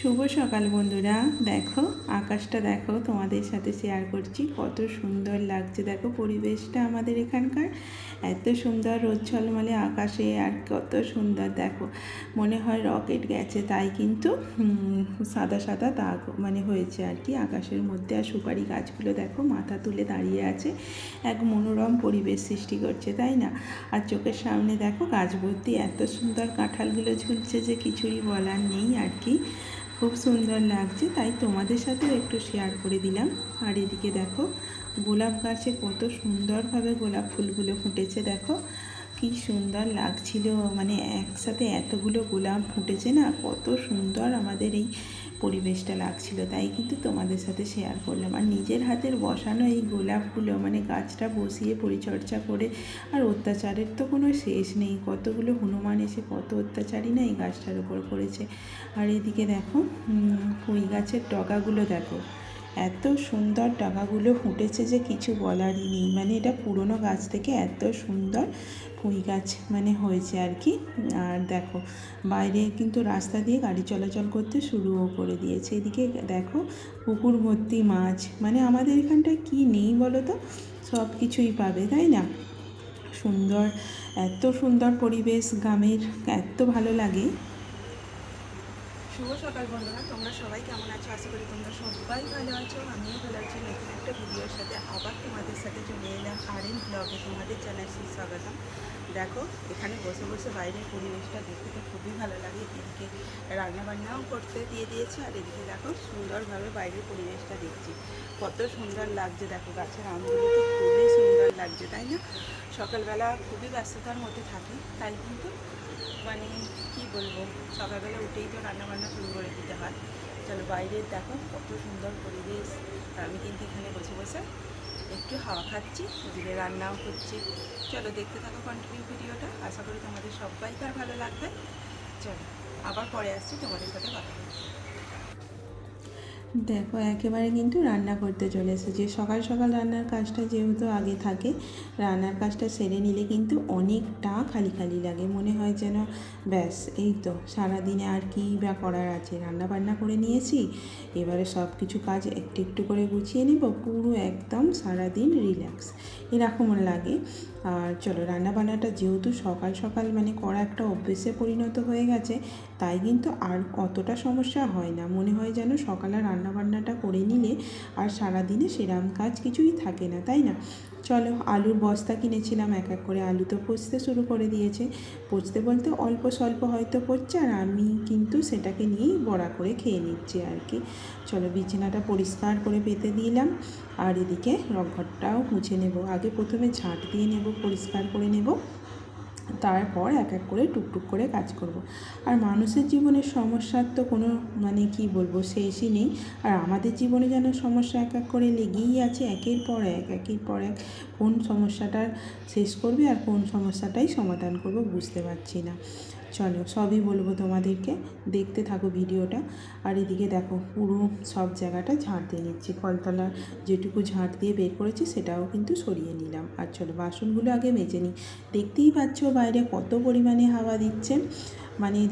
শুভ সকাল বন্ধুরা। দেখো আকাশটা, দেখো তোমাদের সাথে শেয়ার করছি, কত সুন্দর লাগছে। দেখো পরিবেশটা আমাদের এখানকার এত সুন্দর, রোদ ঝলমলে আকাশে, আর কত সুন্দর। দেখো মনে হয় রকেট গেছে, তাই কিন্তু সাদা সাদা দাগ হয়েছে আর কি আকাশের মধ্যে। আর সুপারি গাছগুলো দেখো মাথা তুলে দাঁড়িয়ে আছে, এক মনোরম পরিবেশ সৃষ্টি করছে, তাই না? আর চোখের সামনে দেখো গাছ ভর্তি এত সুন্দর কাঁঠালগুলো ঝুলছে যে কিছুই বলার নেই আর কি। খুব সুন্দর লাগছে, তাই তোমাদের সাথেও একটু শেয়ার করে দিলাম। আর এদিকে দেখো গোলাপ গাছে কত সুন্দরভাবে গোলাপ ফুলগুলো ফুটেছে। দেখো কি সুন্দর লাগছিল, একসাথে এতগুলো গোলাপ ফুটেছে না, কত সুন্দর আমাদের এই পরিবেশটা লাগছিল, তাই কিন্তু তোমাদের সাথে শেয়ার করলাম। আর নিজের হাতের বসানো এই গোলাপগুলো, গাছটা বসিয়ে পরিচর্যা করে, আর অত্যাচারের তো কোনো শেষ নেই, কতগুলো হনুমান এসে কত অত্যাচারই না এই গাছটার উপর করেছে। আর এদিকে দেখো পুঁই গাছের ডগাগুলো দেখো, এত সুন্দর ডগাগুলো ফুটেছে যে কিছু বলারই নেই। এটা পুরনো গাছ থেকে এত সুন্দর পুঁই গাছ হয়েছে আর কি। আর দেখো বাইরে কিন্তু রাস্তা দিয়ে গাড়ি চলাচল করতে শুরুও করে দিয়েছে। এদিকে দেখো পুকুর ভর্তি মাছ, আমাদের এখানটায় কি নেই বলো তো, সব কিছুই পাবে, তাই না? সুন্দর, এত সুন্দর পরিবেশ গ্রামের, এত ভালো লাগে। শুভ সকাল বন্ধুরা, তোমরা সবাই কেমন আছো? আশা করি তোমরা সবাই ভালো আছো, আমিও ভালো আছি। নতুন একটা ভিডিওর সাথে আবার তোমাদের সাথে চলে এলাম আরএন ব্লগে। তোমাদের জানাচ্ছি স্বাগতম। দেখো এখানে বসে বসে বাইরের পরিবেশটা দেখতে তো খুবই ভালো লাগে। এদিকে রান্নাবান্নাও করতে দিয়ে দিয়েছে, আর এদিকে দেখো সুন্দরভাবে বাইরের পরিবেশটা দেখছি, কত সুন্দর লাগছে। দেখো গাছের আমগুলো তো খুবই সুন্দর লাগছে, তাই না? সকালবেলা খুবই ব্যস্ততার মধ্যে থাকি, তাই কিন্তু কি বলবো, সকালবেলা উঠেই তো রান্নাবান্না শুরু করে দিতে হয়। চলো বাইরে দেখো কত সুন্দর পরিবেশ, আর আমি কিন্তু এখানে বসে বসে একটু হাওয়া খাচ্ছি, ওদিকে রান্নাও করছি। চলো দেখতে থাকো কন্টিনিউ ভিডিওটা, আশা করি তোমাদের সবাইকার ভালো লাগবে। চলো আবার পরে আসছি তোমাদের সাথে কথা বলছি। দেখো একেবারে কিন্তু রান্না করতে চলে এসেছি। সকাল সকাল রান্নার কাজটা যেহেতু আগে থাকে, রান্নার কাজটা সেরে নিলে কিন্তু অনেকটা খালি খালি লাগে, মনে হয় যেন ব্যাস এই তো সারাদিনে আর কি বা করার আছে, রান্না বান্না করে নিয়েছি, এবারে সব কিছু কাজ একটু একটু করে গুছিয়ে নেব, পুরো একদম সারাদিন রিল্যাক্স এরকম লাগে। আর চলো রান্নাবান্নাটা যেহেতু সকাল সকাল করা একটা অভ্যেসে পরিণত হয়ে গেছে, তাই কিন্তু আর অতটা সমস্যা হয় না। মনে হয় যেন সকালে রান্নাবান্নাটা করে নিলে আর সারাদিনে সেরকম কাজ কিছুই থাকে না, তাই না? চলো আলুর বস্তা কিনেছিলাম, এক এক করে আলু তো পচতে শুরু করে দিয়েছে। পচতে বলতে অল্প স্বল্প হয়তো পচছে, আর আমি কিন্তু সেটাকে নিয়েই বড়া করে খেয়ে নিচ্ছি আর কি। চলো বিছানাটা পরিষ্কার করে পেতে দিলাম, আর এদিকে ঘরটাও মুছে নেব। আগে প্রথমে ঝাঁট দিয়ে নেব, পরিষ্কার করে নেব, তারপর এক এক করে টুকটুক করে কাজ করব। আর মানুষের জীবনের সমস্যার তো কোনো কি বলবো শেষই নেই। আর আমাদের জীবনে যেন সমস্যা এক এক করে লেগেই আছে, একের পর এক, একের পর এক। কোন সমস্যাটার শেষ করবে আর কোন সমস্যাটাই সমাধান করব বুঝতে পারছি না। চলো সবই বলবো তোমাদেরকে, দেখতে থাকো ভিডিওটা। আর এদিকে দেখো পুরো সব জায়গাটা ঝাঁট দিয়ে নিচ্ছি, কলতলা যেটুকু ঝাঁট দিয়ে বের করেছি সেটাও কিন্তু সরিয়ে নিলাম। আর চলো বাসনগুলো আগে মেজে নিই। দেখতেই পাচ্ছ বাইরে কত পরিমাণে হাওয়া দিচ্ছে,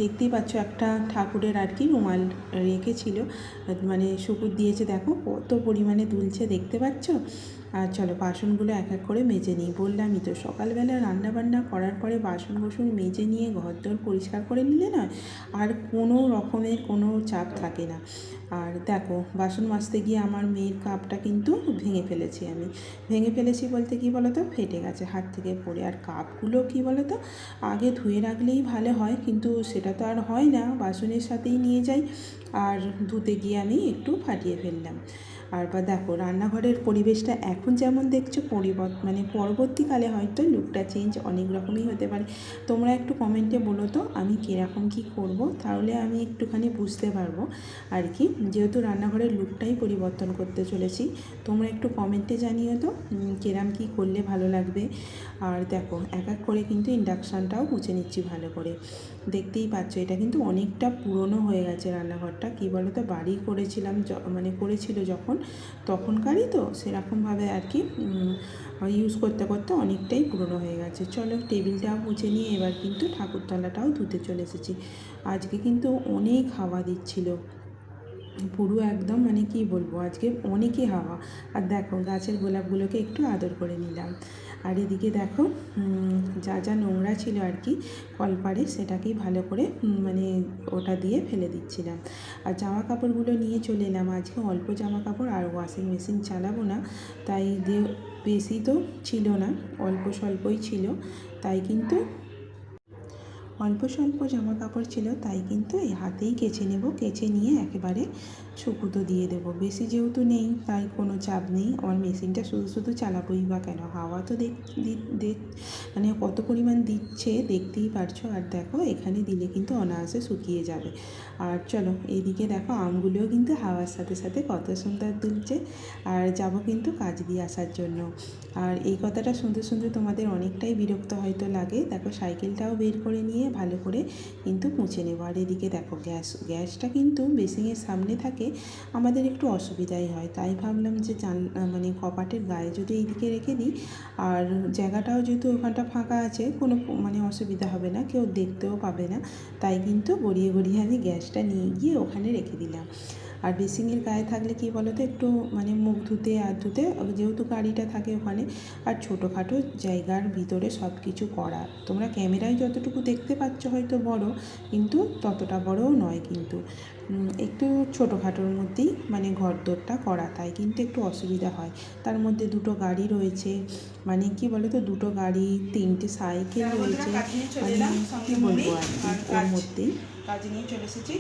দেখতেই পাচ্ছ একটা ঠাকুরের আর কি রুমাল রেখেছিল, শুকুর দিয়েছে, দেখো কত পরিমাণে দুলছে, দেখতে পাচ্ছ। আর চলো বাসনগুলো এক এক করে মেজে নিই। বললামই তো সকালবেলা রান্নাবান্না করার পরে বাসন কোসন মেজে নিয়ে ঘরদোর পরিষ্কার করে নিলে নয় আর কোনো রকমের কোনো চাপ থাকে না। আর দেখো বাসন মাজতে গিয়ে আমার মেয়ের কাপটা কিন্তু ভেঙে ফেলেছি। আমি ভেঙে ফেলেছি বলতে কি বলো তো, ফেটে গেছে হাত থেকে পড়ে। আর কাপগুলো কি বলো তো, আগে ধুয়ে রাখলেই ভালো হয়, কিন্তু সেটা তো আর হয় না, বাসনের সাথেই নিয়ে যাই, আর ধুতে গিয়ে আমি একটু ফাটিয়ে ফেললাম। আর বা দেখো রান্নাঘরের পরিবেশটা এখন যেমন দেখছো পরবর্তীকালে হয়তো লুকটা চেঞ্জ অনেক রকমই হতে পারে। তোমরা একটু কমেন্টে বলো তো আমি কীরকম কী করব, তাহলে আমি একটুখানি বুঝতে পারবো আর কি, যেহেতু রান্নাঘরের লুকটাই পরিবর্তন করতে চলেছি। তোমরা একটু কমেন্টে জানিও তো কিরম কী করলে ভালো লাগবে। আর দেখো এক এক করে কিন্তু ইন্ডাকশানটাও মুছে নিচ্ছি ভালো করে। দেখতেই পাচ্ছ এটা কিন্তু অনেকটা পুরনো হয়ে গেছে রান্নাঘরটা, কী বলো তো বাড়ি করেছিলাম করেছিল যখন, তখনকারই তো সেরকমভাবে আর কি ইউজ করতে করতে অনেকটাই পুরনো হয়ে গেছে। চলো টেবিলটাও মুছে নিয়ে এবার কিন্তু ঠাকুরতলাটাও ধুতে চলে এসেছি। আজকে কিন্তু অনেক হাওয়া দিচ্ছিল, পুরো একদম মানে কি বলবো, আজকে অনেকই হাওয়া। আর দেখো গাছের গোলাপগুলোকে একটু আদর করে নিলাম। আর এদিকে দেখো যা যা নোংরা ছিল আর কি কলপারে, সেটাকেই ভালো করে মানে ওটা দিয়ে ফেলে দিচ্ছিলাম। আর জামা কাপড়গুলো নিয়ে চলে এলাম। আজকে অল্প জামা কাপড়, আর ওয়াশিং মেশিন চালাবো না, তাই দিয়ে বেশি তো ছিল না, অল্প স্বল্পই ছিল, তাই কিন্তু অল্প স্বল্প জামা কাপড় ছিল, তাই কিন্তু এই হাতেই কেচে নেব। কেচে নিয়ে একেবারে শুকোতে দিয়ে দেবো। বেশি যেহেতু নেই তাই কোনো চাপ নেই। আমার মেশিনটা শুধু শুধু চালাবোই বা কেন, হাওয়া তো মানে কত পরিমাণ দিচ্ছে দেখতেই পারছো। আর দেখো এখানে দিলে কিন্তু অনায়াসে শুকিয়ে যাবে। আর চলো এইদিকে দেখো আমগুলোও কিন্তু হাওয়ার সাথে সাথে কত সুন্দর দুলছে। আর যাব কিন্তু কাজ দিয়ে আসার জন্য। আর এই কথাটা শুনতে শুনতে তোমাদের অনেকটাই বিরক্ত হয়তো লাগে। দেখো সাইকেলটাও বের করে নিয়ে ভালো করে কিন্তু মুছে নেব। আর এদিকে দেখো গ্যাসটা কিন্তু বেসিংয়ের সামনে থাকে, আমাদের একটু অসুবিধাই হয়। তাই ভাবলাম যে মানে কপাটের গায়ে যদি এইদিকে রেখে দিই, আর জায়গাটাও যেহেতু ওখানটা ফাঁকা আছে, কোনো মানে অসুবিধা হবে না, কেউ দেখতেও পাবে না। তাই কিন্তু গড়িয়ে গড়িয়ে আমি গ্যাসটা নিয়ে গিয়ে ওখানে রেখে দিলাম। আর বেসিনের গায়ে থাকলে কী বলো তো, একটু মানে মুখ ধুতে আর ধুতে, যেহেতু গাড়িটা থাকে ওখানে, আর ছোটোখাটো জায়গার ভিতরে সব কিছু করা। তোমরা ক্যামেরায় যতটুকু দেখতে পাচ্ছ হয়তো বড়, কিন্তু ততটা বড়ও নয়, কিন্তু একটু ছোটোখাটোর মধ্যেই মানে ঘরদোরটা করা, তাই কিন্তু একটু অসুবিধা হয়। তার মধ্যে দুটো গাড়ি রয়েছে, মানে কি বলো তো, দুটো গাড়ি, 3টে সাইকেল রয়েছে, মানে কী বলবো আর কি, ওর মধ্যেই কাজ নিয়ে চলে এসেছি।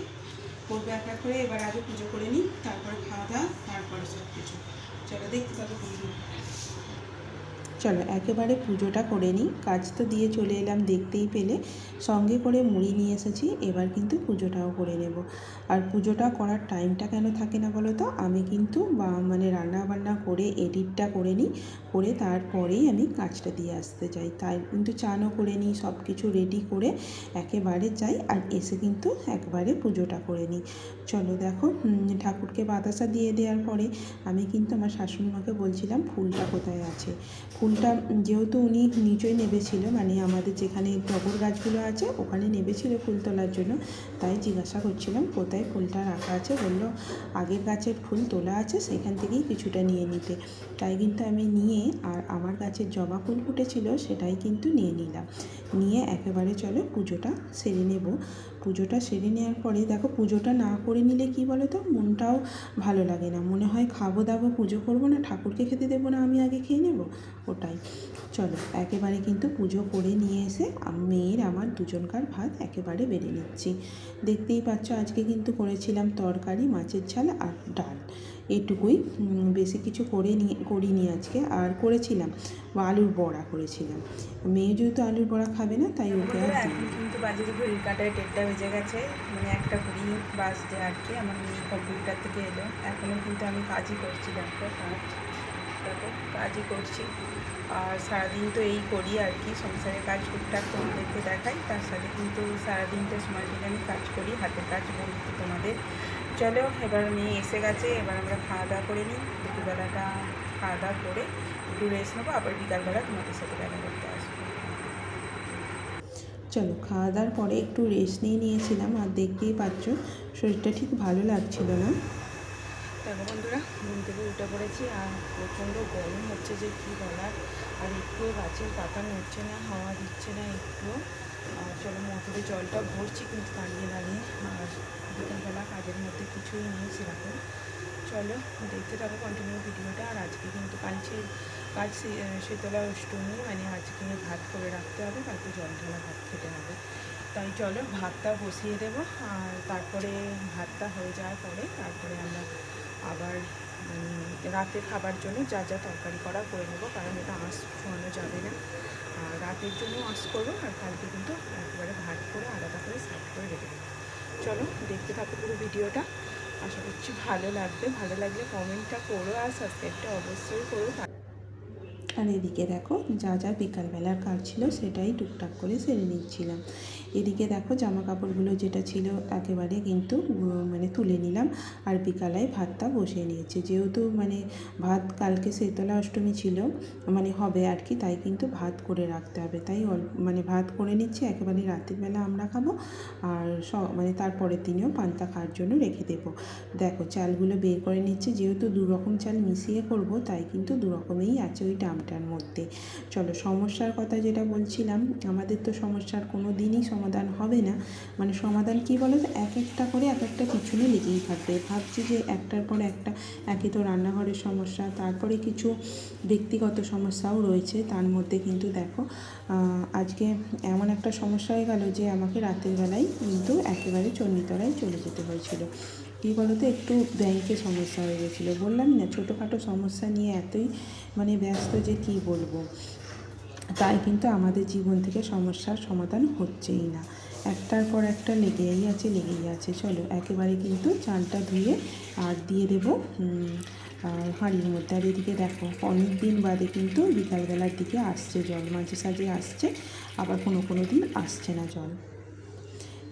করবো এক এক করে। এবার আগে পুজো করে নিই, তারপরে খাওয়া দাওয়া, তারপরে সব কিছু। চলো দেখতে থাকো ভিডিও। চলো একেবারে পুজোটা করে নিই। কাজ তো দিয়ে চলে এলাম, দেখতেই পেলে। সঙ্গে করে মুড়ি নিয়ে এসেছি, এবার কিন্তু পুজোটাও করে নেব। আর পুজোটা করার টাইমটা কেন থাকে না বলো তো, আমি কিন্তু মানে রান্না বান্না করে এডিটটা করে নিই, করে তারপরেই আমি কাজটা দিয়ে আসতে যাই। তাই কিন্তু চানও করে নিই, সব কিছু রেডি করে একেবারে যাই, আর এসে কিন্তু একবারে পুজোটা করে নিই। চলো দেখো ঠাকুরকে বাতাসা দিয়ে দেওয়ার পরে আমি কিন্তু আমার শাশুড়ি মাকে বলছিলাম ফুলটা কোথায় আছে। ফুলটা যেহেতু উনি নিচেই নেবেছিল, মানে আমাদের যেখানে টগর গাছগুলো আছে ওখানে নেবেছিল ফুল তোলার জন্য, তাই জিজ্ঞাসা করছিলাম কোথায় ফুলটা রাখা আছে। বললো আগের গাছের ফুল তোলা আছে, সেখান থেকেই কিছুটা নিয়ে নিতে। তাই কিন্তু আমি নিয়ে, আর আমার গাছের জবা ফুল ফুটেছিল সেটাই কিন্তু নিয়ে নিলাম। নিয়ে একেবারে চলো পুজোটা সেরে নেব। পুজোটা সেরে নেওয়ার পরে দেখো, পুজোটা না করে নিলে কি বলো তো, মনটাও ভালো লাগে না। মনে হয় খাবো দাবো, পুজো করবো না, ঠাকুরকে খেতে দেবো না, আমি আগে খেয়ে নেব, ওটাই। চলো একেবারে কিন্তু পুজো করে নিয়ে এসে মেয়ের আমার দুজনকার ভাত একেবারে বেড়ে নিচ্ছি। দেখতেই পাচ্ছ আজকে কিন্তু করেছিলাম তরকারি, মাছের ঝাল আর ডাল, এটুকুই। বেশি কিছু করিনি আজকে। আর করেছিলাম আলুর বড়া করেছিলাম। মেয়ে যেহেতু আলুর বড়া খাবে না, তাই ওকে আর এখন কিন্তু বাজে ঘড়ির কাটায় 1:30 বেজে গেছে, মানে একটা ঘড়ি বাজছে আর কি। আমার মেয়ে কম্পিউটার থেকে এলো, এখনও কিন্তু আমি কাজই করছি। দেখো কাজই করছি। আর সারাদিন তো এই করি আর কি, সংসারের কাজ টুকটাক তোমাদেরকে দেখাই, তার সাথে কিন্তু সারাদিনটা সময় দিলে আমি কাজ করি, হাতের কাজ বলতে তোমাদের। চলো এবার মেয়ে এসে গেছে, এবার আমরা খাওয়া দাওয়া করে নিই। দুপুরবেলাটা খাওয়া দাওয়া করে একটু রেস্ট নেবো, আবার বিকালবেলা তোমাদের সাথে দেখা করতে আসবো। চলো খাওয়া দাওয়ার পরে একটু রেস্ট নিয়েছিলাম, আর দেখতেই পাচ্ছ শরীরটা ঠিক ভালো লাগছিল না। দেখো বন্ধুরা, ঘুম থেকে উঠে পড়েছি, আর প্রচণ্ড গরম হচ্ছে যে কী বলার। আর একটুও গাছের পাতা নড়ছে না, হাওয়া দিচ্ছে না একটুও। আর চলো মোটরে জলটা ভরছি কিন্তু দাঁড়িয়ে দাঁড়িয়ে। আর বিকালবেলা কাজের মধ্যে কিছুই নেই সেরকম। চলো দেখতে থাকো কন্টিনিউ ভিডিওটা। আর আজকে কিন্তু কাল শীতলা অষ্টমী, মানে আজকে ভাত করে রাখতে হবে, কালকে জল ঢালা ভাত খেতে হবে। তাই চলো ভাতটা বসিয়ে দেবো, আর তারপরে ভাতটা হয়ে যাওয়ার পরে তারপরে আমরা আবার রাতে খাবার জন্য যা যা তরকারি করা করে নেবো, কারণ এটা আঁশ ছোঁয়ানো যাবে না। আর রাতের জন্য আঁশ করবো, আর কালকে কিন্তু একবারে ভাত করে আলাদা করে সাইড করে রেখে দেবো। চলো দেখতে থাকো পুরো ভিডিওটা, আশা করছি ভালো লাগবে। ভালো লাগলে কমেন্টটা করো, আর সাবস্ক্রাইবটা অবশ্যই করো। আর এদিকে দেখো যা যা বিকালবেলার কাজ ছিল সেটাই টুকটাক করে সেরে নিচ্ছিলাম। এদিকে দেখো জামা কাপড়গুলো যেটা ছিল একেবারে কিন্তু মানে তুলে নিলাম, আর বিকালে ভাতটা বসিয়ে নিয়েছি। যেহেতু মানে ভাত কালকে শীতলা অষ্টমী ছিল, মানে হবে আর কি, তাই কিন্তু ভাত করে রাখতে হবে, তাই মানে ভাত করে নিচ্ছি, একেবারে রাত্রিবেলা আমরা খাবো, আর মানে তারপরের দিনেও পান্তা খাওয়ার জন্য রেখে দেবো। দেখো চালগুলো বের করে নিচ্ছি, যেহেতু দু রকম চাল মিশিয়ে করব, তাই কিন্তু দু রকমেই আছে ওই ডামটার মধ্যে। চলো সমস্যার কথা যেটা বলছিলাম, আমাদের তো সমস্যার কোনো দিনই সমাধান হবে না, মানে সমাধান কী বলো তো, এক একটা করে এক একটা পিছনে লেগেই থাকবে। ভাবছি যে একটার পর একটা, একে তো রান্নাঘরের সমস্যা, তারপরে কিছু ব্যক্তিগত সমস্যাও রয়েছে, তার মধ্যে কিন্তু দেখো আজকে এমন একটা সমস্যা হয়ে গেল যে আমাকে রাতের বেলায় কিন্তু একেবারে চণ্ডীতলায় চলে যেতে হয়েছিল। কী বলো তো, একটু ব্যাংকে সমস্যা হয়ে গেছিলো, বললাম না ছোটোখাটো সমস্যা নিয়ে এতই মানে ব্যস্ত যে কী বলবো। তাই কিন্তু আমাদের জীবন থেকে সমস্যার সমাধান হচ্ছেই না, একটার পর একটা লেগেই আছে। চলো একেবারে কিন্তু চালটা ধুয়ে আর দিয়ে দেবো হাঁড়ির মধ্যে। আর এদিকে দেখো অনেক দিন বাদে কিন্তু বিকালবেলার দিকে আসছে জল, মাঝে সাঝে আসছে, আবার কোনো দিন আসছে না জল।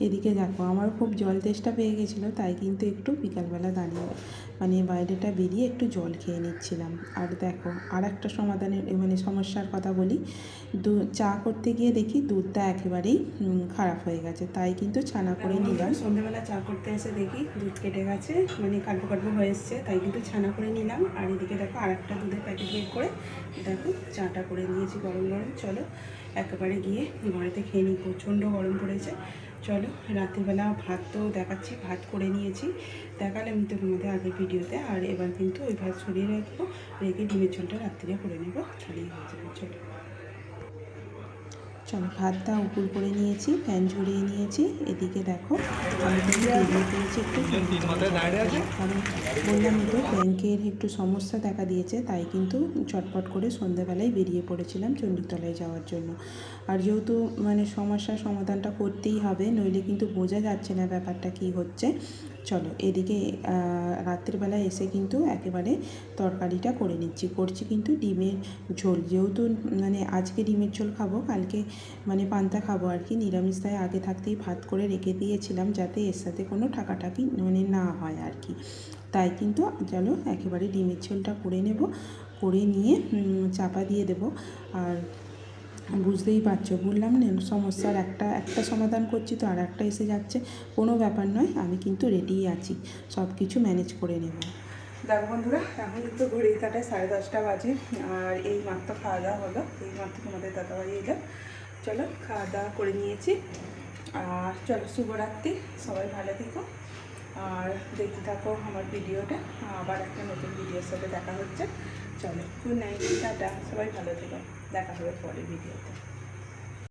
এদিকে দেখো আমার খুব জল তেষ্টা পেয়ে গেছিলো, তাই কিন্তু একটু বিকালবেলা দাঁড়িয়ে মানে বাইরেটা বেরিয়ে একটু জল খেয়ে নিচ্ছিলাম। আর দেখো আর একটা সমাধানের মানে সমস্যার কথা বলি, চা করতে গিয়ে দেখি দুধটা একেবারেই খারাপ হয়ে গেছে, তাই কিন্তু ছানা করে নিলাম। সন্ধ্যাবেলা চা করতে এসে দেখি দুধ কেটে গেছে, মানে কাটবো হয়ে এসছে, তাই কিন্তু ছানা করে নিলাম। আর এদিকে দেখো আর একটা দুধের প্যাকেট বের করে দেখো চাটা করে নিয়েছি গরম গরম। চলো একেবারে গিয়ে ঘরেতে খেয়ে নিই, প্রচণ্ড গরম পড়েছে। চলো রাত্রিবেলা ভাত তো দেখাচ্ছি, ভাত করে নিয়েছি, দেখালাম তো তোমাদের আগের ভিডিওতে। আর এবার কিন্তু ওই ভাত সরিয়ে রাখবো, রেখে ডিমের ঝোলটা রাত্রিরে করে নেবো, তাহলেই হয়ে যাবে। চলো ভাতটা উপুর করে নিয়েছি, ফ্যান ঝরিয়ে নিয়েছি। এদিকে দেখো আমি কিন্তু বেরিয়ে পড়েছি একটু, কারণ বললাম তো ব্যাংকের একটু সমস্যা দেখা দিয়েছে, তাই কিন্তু চটপট করে সন্ধ্যাবেলায় বেরিয়ে পড়েছিলাম চণ্ডীতলায় যাওয়ার জন্য। আর যেহেতু মানে সমস্যার সমাধানটা করতেই হবে, নইলে কিন্তু বোঝা যাচ্ছে না ব্যাপারটা কী হচ্ছে। চলো এদিকে রাত্রিবেলা এসে কিন্তু একেবারে তরকারিটা করে নিচ্ছি, করছি কিন্তু ডিমের ঝোল। যেহেতু মানে আজকে ডিমের ঝোল খাবো, কালকে মানে পান্তা খাবো আর কি, নিরামিষ, তাই আগে থাকতেই ভাত করে রেখে দিয়েছিলাম, যাতে এর সাথে কোনো ঠাকাঠাকি মানে না হয় আর কি। তাই কিন্তু চলো একেবারে ডিমের ঝোলটা করে নেব, করে নিয়ে চাপা দিয়ে দেব। আর বুঝতেই পারছো, বললাম না সমস্যার একটা সমাধান করছি তো আর একটা এসে যাচ্ছে, কোনো ব্যাপার নয়, আমি কিন্তু রেডিই আছি, সব কিছু ম্যানেজ করে নেব। দেখো বন্ধুরা, এখন কিন্তু ঘড়ির কাটায় 10:30 বাজে, আর এই মাত্র খাওয়া দাওয়া হলো, এই মাত্র তোমাদের দাদাবাড়ি এলো। চলো খাওয়া দাওয়া করে নিয়েছি, আর চলো শুভরাত্রি, সবাই ভালো থেকো আর দেখতে থাকো আমার ভিডিওটা, আবার একটা নতুন ভিডিওর সাথে দেখা হচ্ছে। চলো গুড নাইট, টাটা, সবাই ভালো থেকো, দেখা হবে পরের ভিডিওতে।